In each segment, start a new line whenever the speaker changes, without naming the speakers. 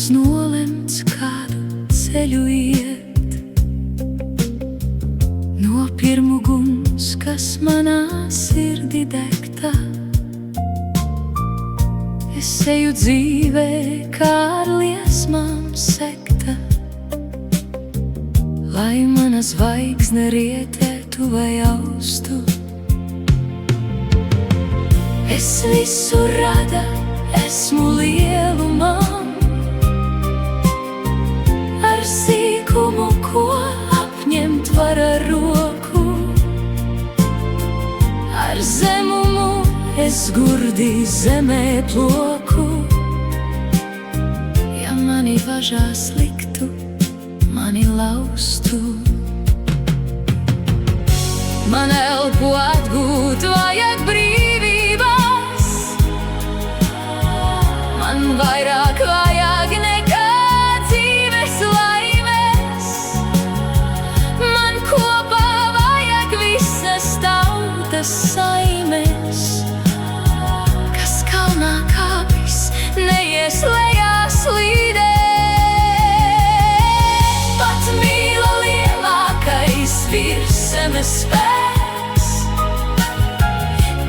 Pirms nolemts kādu ceļu iet, no pirmuguns, kas manā sirdī degta, es eju dzīvē kā ar liesmām sekta, lai mana zvaigzne rietētu vai austu. Es visu rada esmu lielumam, ar sīkumu, ko apņemt var ar roku. Ar zemumu es gurdī zemē ploku. Ja mani važās liktu, mani laustu. Man elpu atgūt vajag brīvības, man vairāk vajag nekā dzīves laimes. Man kopā vajag visas tautas saimes, kas kalnā kāpis, neies lejā slīdē. Pat mīla lielākais virs zemes spēks,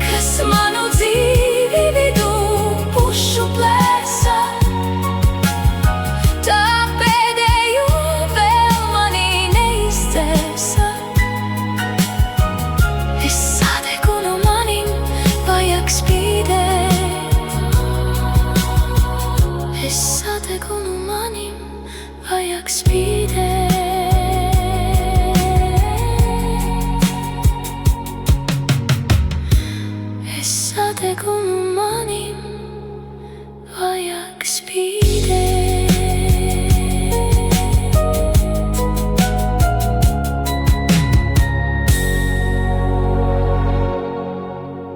kas manu dzīvi vidū pušu plēsa. Tā pēdējo vēl manī neizdzēsa. Es sadegunu, manim vajag spīdēt. Es sadegunu, manim vajag spīdēt.